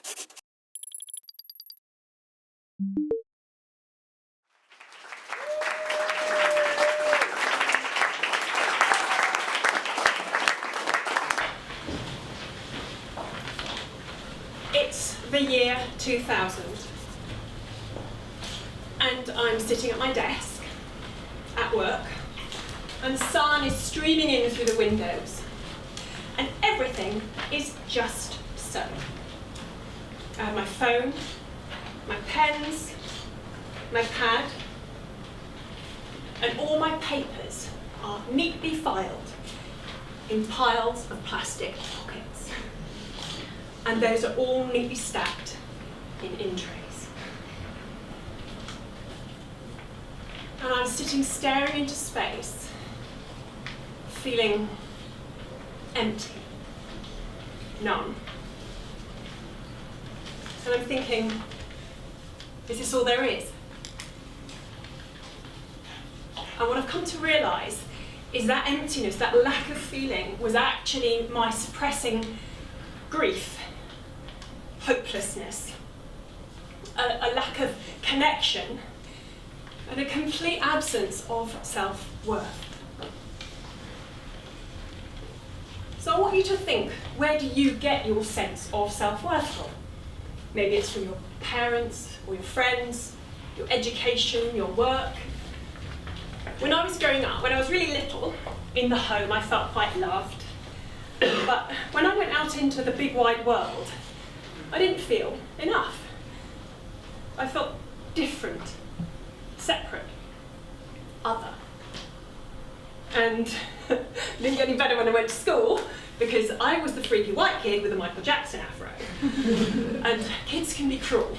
It's the year 2000, and I'm sitting at my desk at work, and the sun is streaming in through the windows, and everything is just so. I have my phone, my pens, my pad, and all my papers are neatly filed in piles of plastic pockets. And those are all neatly stacked in trays. And I'm sitting staring into space, feeling empty, numb. And I'm thinking, is this all there is? And what I've come to realise is that emptiness, that lack of feeling, was actually my suppressing grief, hopelessness, a lack of connection, and a complete absence of self-worth. So I want you to think, where do you get your sense of self-worth from? Maybe it's from your parents or your friends, your education, your work. When I was growing up, when I was really little, in the home I felt quite loved. But when I went out into the big wide world, I didn't feel enough. I felt different, separate, other. And it didn't get any better when I went to school, because I was the freaky white kid with a Michael Jackson afro. And kids can be cruel.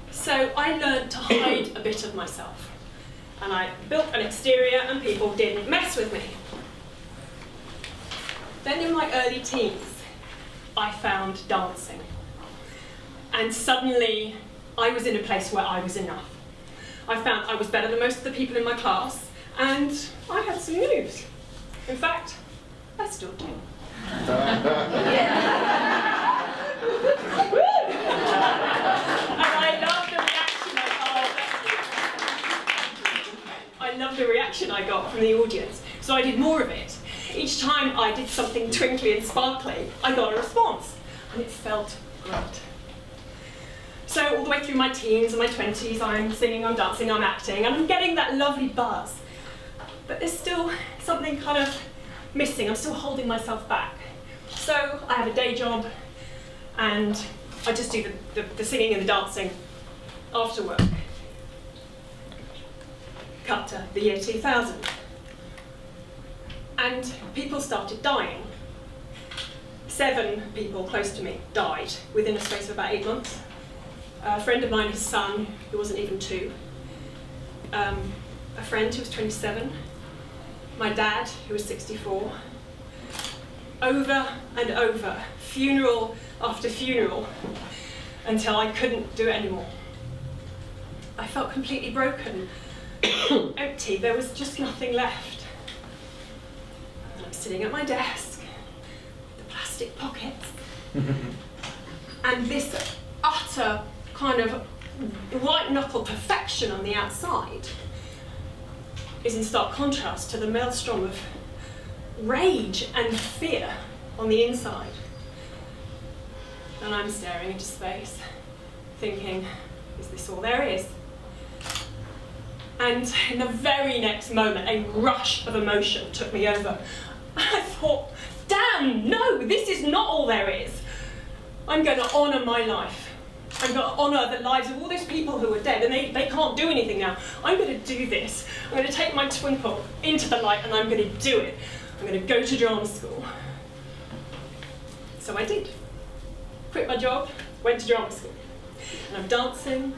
So I learned to hide a bit of myself. And I built an exterior and people didn't mess with me. Then in my early teens, I found dancing. And suddenly, I was in a place where I was enough. I found I was better than most of the people in my class, and I had some moves. In fact, I still do. And I love the reaction I got from the audience, so I did more of it. Each time I did something twinkly and sparkly, I got a response, and it felt great. So all the way through my teens and my 20s, I'm singing, I'm dancing, I'm acting, and I'm getting that lovely buzz. But there's still something kind of missing. I'm still holding myself back. So I have a day job, and I just do the singing and the dancing after work. Cut to the year 2000. And people started dying. 7 people close to me died within a space of about 8 months. A friend of mine, his son, who wasn't even 2. A friend who was 27. My dad, who was 64. Over and over, funeral after funeral, until I couldn't do it anymore. I felt completely broken, empty. There was just nothing left. And I'm sitting at my desk, the plastic pockets, and this utter kind of white-knuckle perfection on the outside is in stark contrast to the maelstrom of rage and fear on the inside. And I'm staring into space, thinking, is this all there is? And in the very next moment, a rush of emotion took me over. I thought, damn, no, this is not all there is. I'm going to honour my life. I'm going to honour the lives of all those people who are dead, and they can't do anything now. I'm going to do this. I'm going to take my twinkle into the light, and I'm going to do it. I'm going to go to drama school. So I did. Quit my job, went to drama school. And I'm dancing,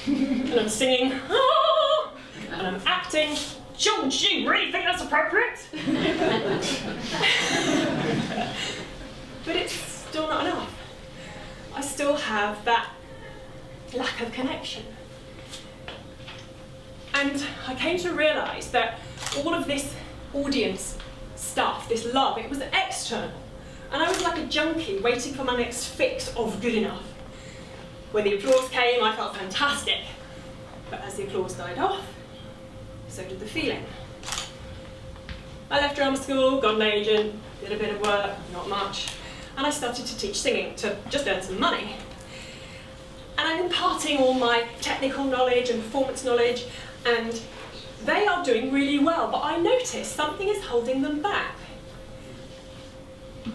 and I'm singing, ah! And I'm acting. Don't you really think that's appropriate? But it's still not enough. I still have that lack of connection. And I came to realise that all of this audience stuff, this love, it was external. And I was like a junkie waiting for my next fix of good enough. When the applause came, I felt fantastic. But as the applause died off, so did the feeling. I left drama school, got an agent, did a bit of work, not much, and I started to teach singing to just earn some money. And I'm imparting all my technical knowledge and performance knowledge, and they are doing really well, but I noticed something is holding them back.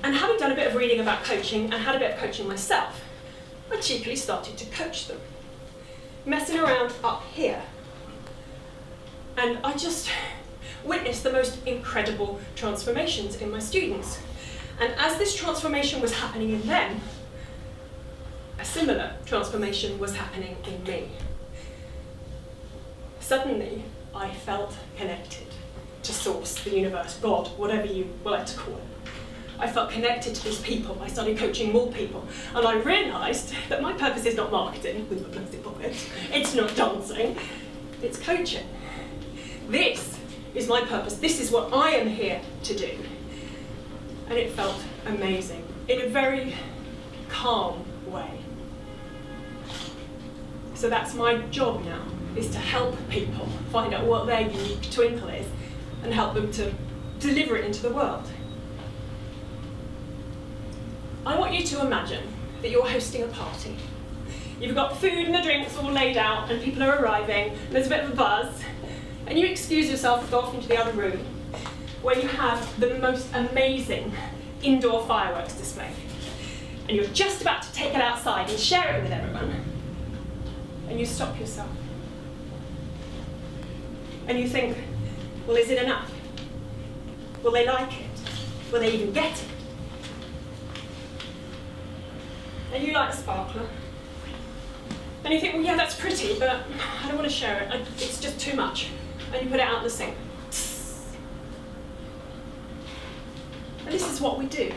And having done a bit of reading about coaching and had a bit of coaching myself, I cheekily started to coach them, messing around up here. And I just witnessed the most incredible transformations in my students. And as this transformation was happening in them, a similar transformation was happening in me. Suddenly, I felt connected to Source, the universe, God, whatever you would like to call it. I felt connected to these people. I started coaching more people. And I realised that my purpose is not marketing with my plastic pockets. It's not dancing. It's coaching. This is my purpose. This is what I am here to do. And it felt amazing in a very calm way. So that's my job now, is to help people find out what their unique twinkle is and help them to deliver it into the world. I want you to imagine that you're hosting a party. You've got the food and the drinks all laid out and people are arriving, and there's a bit of a buzz, and you excuse yourself to go off into the other room where you have the most amazing indoor fireworks display. And you're just about to take it outside and share it with everyone. And you stop yourself. And you think, well, is it enough? Will they like it? Will they even get it? And you like sparkler. And you think, well, yeah, that's pretty, but I don't want to share it. It's just too much. And you put it out in the sink. And this is what we do.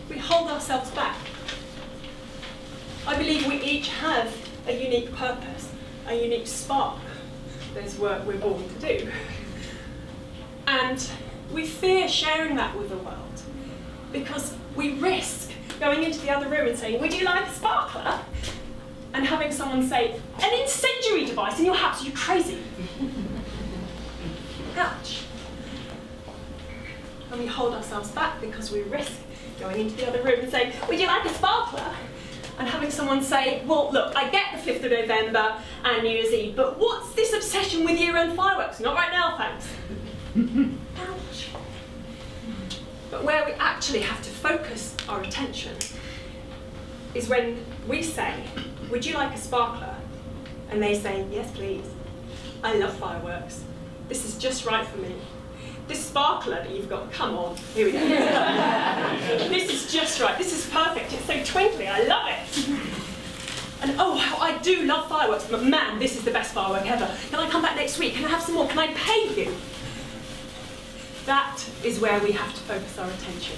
We hold ourselves back. I believe we each have a unique purpose, a unique spark. There's work we're born to do. And we fear sharing that with the world because we risk going into the other room and saying, would you like a sparkler? And having someone say, an incendiary device in your house, are you crazy? Ouch. And we hold ourselves back because we risk going into the other room and saying, would you like a sparkler? And having someone say, well, look, I get the 5th of November and New Year's Eve, but what's this obsession with year-end fireworks? Not right now, thanks. Ouch. But where we actually have to focus our attention is when we say, would you like a sparkler? And they say, yes, please. I love fireworks. This is just right for me. This sparkler that you've got, come on, here we go. This is just right, this is perfect, it's so twinkly, I love it. And oh, how I do love fireworks, but man, this is the best firework ever. Can I come back next week? Can I have some more? Can I pay you? That is where we have to focus our attention.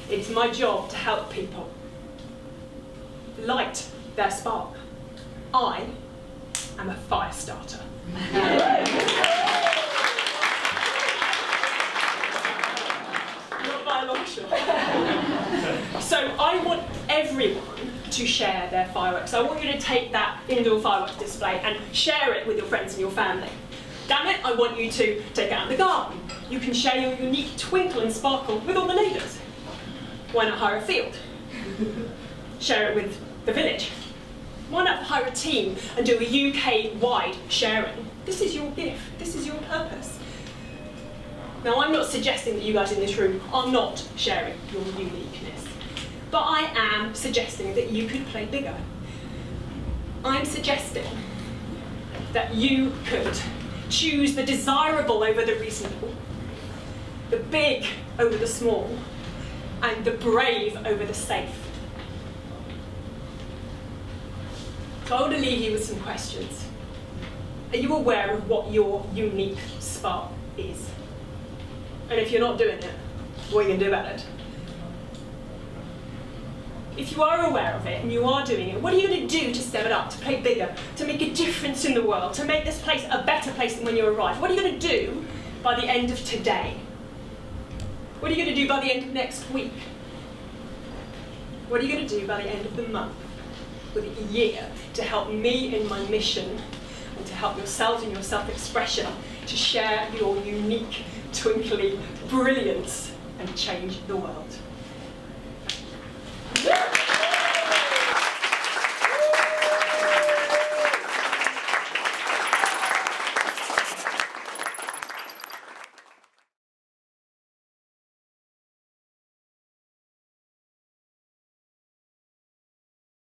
It's my job to help people light their spark. I am a fire starter. Not by a long shot. So I want everyone to share their fireworks. I want you to take that indoor fireworks display and share it with your friends and your family. Damn it, I want you to take it out in the garden. You can share your unique twinkle and sparkle with all the neighbours. Why not hire a field? Share it with the village. Why not hire a team and do a UK-wide sharing? This is your gift, this is your purpose. Now, I'm not suggesting that you guys in this room are not sharing your uniqueness, but I am suggesting that you could play bigger. I'm suggesting that you could choose the desirable over the reasonable, the big over the small, and the brave over the safe. So I want to leave you with some questions. Are you aware of what your unique spark is? And if you're not doing it, what are you going to do about it? If you are aware of it and you are doing it, what are you going to do to step it up, to play bigger, to make a difference in the world, to make this place a better place than when you arrived? What are you going to do by the end of today? What are you going to do by the end of next week? What are you going to do by the end of the month, with a year, to help me in my mission and to help yourselves in your self-expression, to share your unique, twinkly brilliance and change the world?